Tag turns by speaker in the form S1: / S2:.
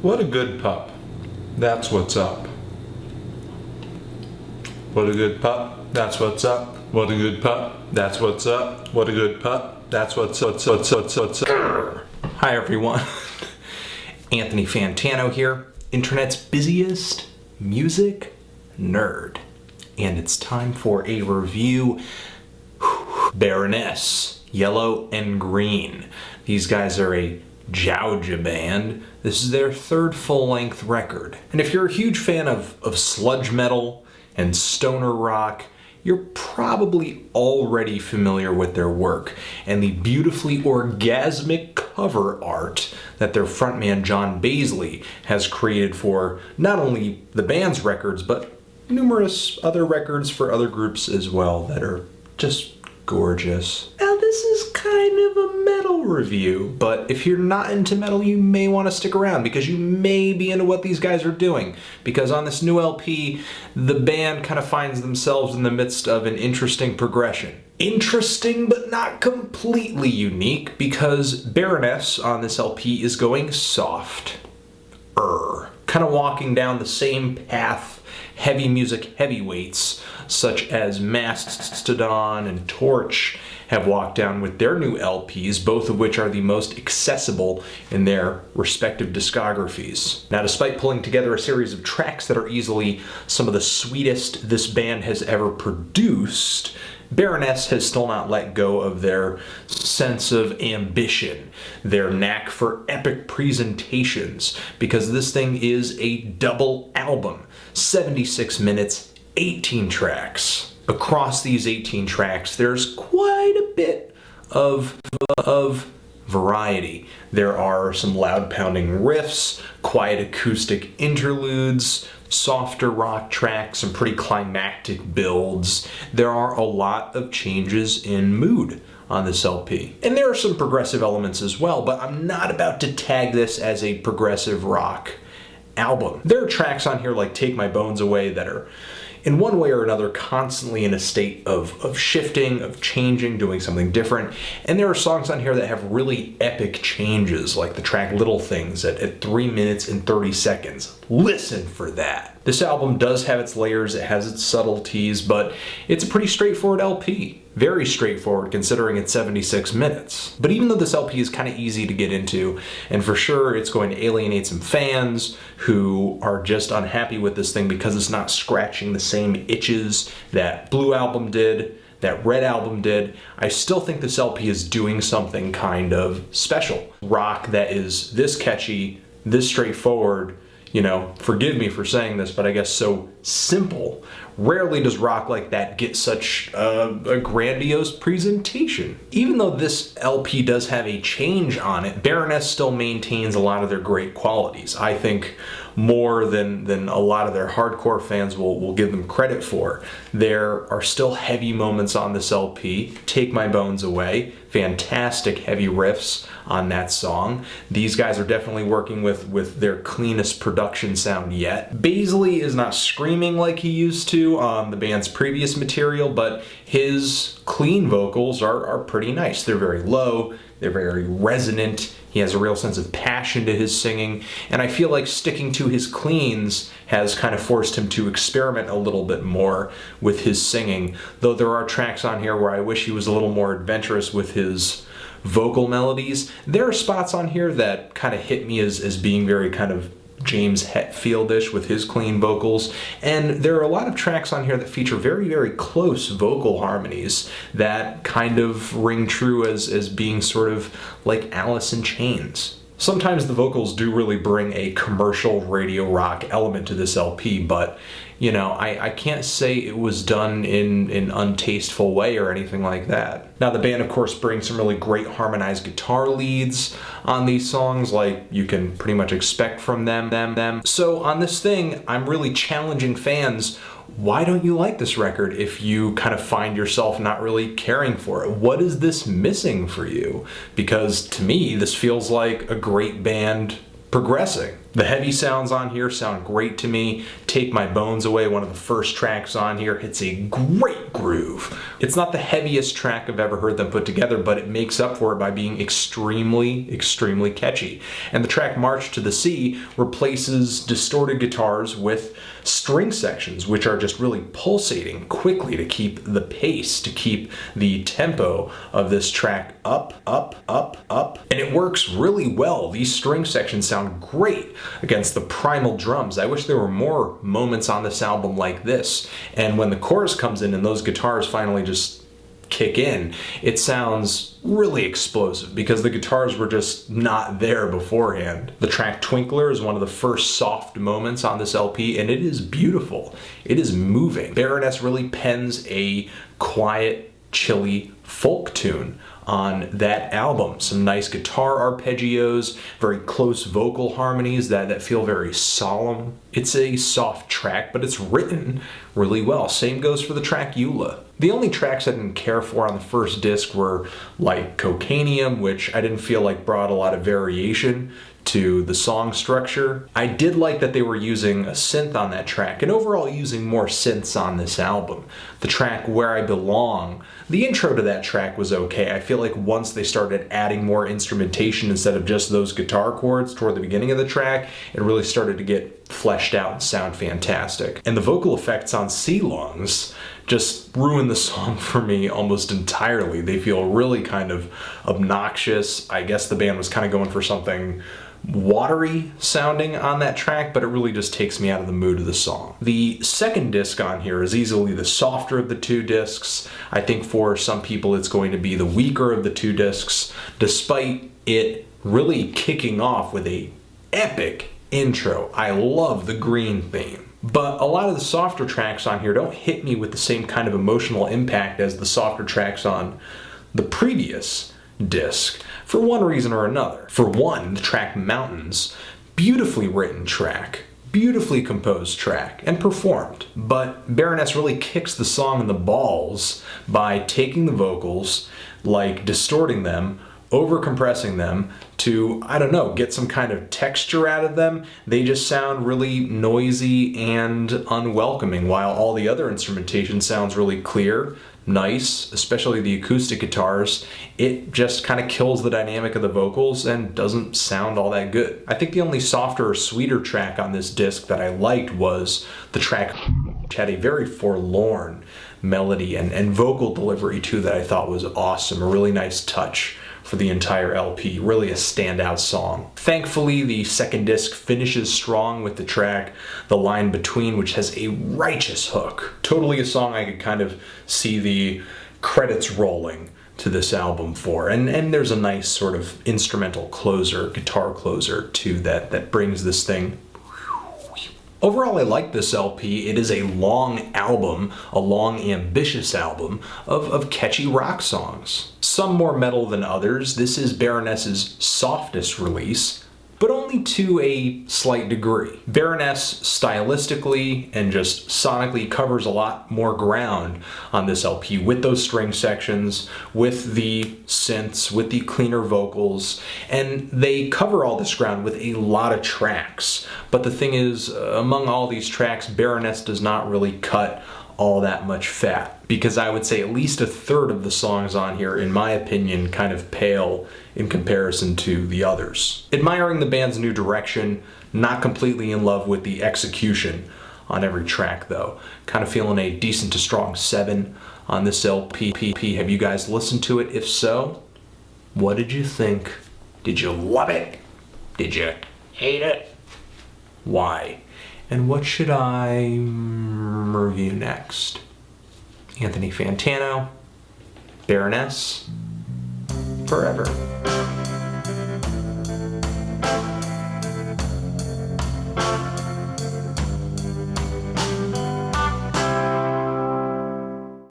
S1: What a good pup. That's what's up. What a good pup. That's what's up. What a good pup. That's what's up. What a good pup. That's what's up. Hi everyone. Anthony Fantano here, internet's busiest music nerd. And it's time for a review. Baroness, Yellow and Green. These guys are a Georgia band. This is their third full-length record. And if you're a huge fan of sludge metal and stoner rock, you're probably already familiar with their work and the beautifully orgasmic cover art that their frontman John Baisley has created for not only the band's records, but numerous other records for other groups as well that are just gorgeous. Now this is kind of a metal review, but if you're not into metal, you may want to stick around because you may be into what these guys are doing. Because on this new LP, the band kind of finds themselves in the midst of an interesting progression. Interesting, but not completely unique, because Baroness on this LP is going soft. Kind of walking down the same path heavy music heavyweights such as Mastodon and Torch have walked down with their new LPs, both of which are the most accessible in their respective discographies. Now, despite pulling together a series of tracks that are easily some of the sweetest this band has ever produced, Baroness has still not let go of their sense of ambition, their knack for epic presentations, because this thing is a double album, 76 minutes, 18 tracks. Across these 18 tracks, there's quite a bit of variety. There are some loud pounding riffs, quiet acoustic interludes, softer rock tracks, some pretty climactic builds. There are a lot of changes in mood on this LP. And there are some progressive elements as well, but I'm not about to tag this as a progressive rock album. There are tracks on here like Take My Bones Away that are in one way or another constantly in a state of shifting, of changing, doing something different. And there are songs on here that have really epic changes, like the track Little Things at 3 minutes and 30 seconds. Listen for that. This album does have its layers, it has its subtleties, but it's a pretty straightforward LP. Very straightforward considering it's 76 minutes. But even though this LP is kind of easy to get into, and for sure it's going to alienate some fans who are just unhappy with this thing because it's not scratching the same itches that Blue Album did, that Red Album did, I still think this LP is doing something kind of special. Rock that is this catchy, this straightforward, you know, forgive me for saying this, but I guess so simple. Rarely does rock like that get such a grandiose presentation. Even though this LP does have a change on it, Baroness still maintains a lot of their great qualities. I think more than a lot of their hardcore fans will give them credit for. There are still heavy moments on this LP. Take My Bones Away, fantastic heavy riffs on that song. These guys are definitely working with their cleanest production sound yet. Baisley is not screaming like he used to on the band's previous material, but his clean vocals are pretty nice. They're very low, they're very resonant. He has a real sense of passion to his singing, and I feel like sticking to his cleans has kind of forced him to experiment a little bit more with his singing, though there are tracks on here where I wish he was a little more adventurous with his vocal melodies. There are spots on here that kind of hit me as being very kind of James Hetfield-ish with his clean vocals, and there are a lot of tracks on here that feature very, very close vocal harmonies that kind of ring true as being sort of like Alice in Chains. Sometimes the vocals do really bring a commercial radio rock element to this LP, but you know, I can't say it was done in an untasteful way or anything like that. Now the band of course brings some really great harmonized guitar leads on these songs like you can pretty much expect from them. So on this thing, I'm really challenging fans, why don't you like this record if you kind of find yourself not really caring for it? What is this missing for you? Because to me, this feels like a great band progressing. The heavy sounds on here sound great to me. Take My Bones Away, one of the first tracks on here, hits a great groove. It's not the heaviest track I've ever heard them put together, but it makes up for it by being extremely, extremely catchy. And the track March to the Sea replaces distorted guitars with string sections, which are just really pulsating quickly to keep the pace, to keep the tempo of this track up, up, up, up. And it works really well. These string sections sound great against the primal drums. I wish there were more moments on this album like this. And when the chorus comes in and those guitars finally just kick in, it sounds really explosive because the guitars were just not there beforehand. The track Twinkler is one of the first soft moments on this LP, and it is beautiful. It is moving. Baroness really pens a quiet, chilly folk tune on that album. Some nice guitar arpeggios, very close vocal harmonies that feel very solemn. It's a soft track, but it's written really well. Same goes for the track EULA. The only tracks I didn't care for on the first disc were like Cocainium, which I didn't feel like brought a lot of variation to the song structure. I did like that they were using a synth on that track, and overall using more synths on this album. The track Where I Belong, the intro to that track was okay. I feel like once they started adding more instrumentation instead of just those guitar chords toward the beginning of the track, it really started to get fleshed out and sound fantastic. And the vocal effects on Sea Lungs just ruin the song for me almost entirely. They feel really kind of obnoxious. I guess the band was kind of going for something watery sounding on that track, but it really just takes me out of the mood of the song. The second disc on here is easily the softer of the two discs. I think for some people it's going to be the weaker of the two discs, despite it really kicking off with a epic intro. I love the green theme. But a lot of the softer tracks on here don't hit me with the same kind of emotional impact as the softer tracks on the previous disc, for one reason or another. For one, the track Mountains, beautifully written track, beautifully composed track, and performed. But Baroness really kicks the song in the balls by taking the vocals, like distorting them, over-compressing them to, I don't know, get some kind of texture out of them. They just sound really noisy and unwelcoming, while all the other instrumentation sounds really clear, nice, especially the acoustic guitars. It just kind of kills the dynamic of the vocals and doesn't sound all that good. I think the only softer or sweeter track on this disc that I liked was the track which had a very forlorn melody and vocal delivery too that I thought was awesome, a really nice touch for the entire LP, really a standout song. Thankfully, the second disc finishes strong with the track The Line Between, which has a righteous hook. Totally a song I could kind of see the credits rolling to this album for. And there's a nice sort of instrumental closer, guitar closer too, that brings this thing. Overall, I like this LP. It is a long album, a long, ambitious album of catchy rock songs. Some more metal than others. This is Baroness's softest release, but only to a slight degree. Baroness stylistically and just sonically covers a lot more ground on this LP with those string sections, with the synths, with the cleaner vocals, and they cover all this ground with a lot of tracks. But the thing is, among all these tracks, Baroness does not really cut all that much fat, because I would say at least a third of the songs on here, in my opinion, kind of pale in comparison to the others. Admiring the band's new direction, not completely in love with the execution on every track though. Kind of feeling a decent to strong 7 on this LP. Have you guys listened to it? If so, what did you think? Did you love it? Did you hate it? Why? And what should I review next? Anthony Fantano, Baroness, forever.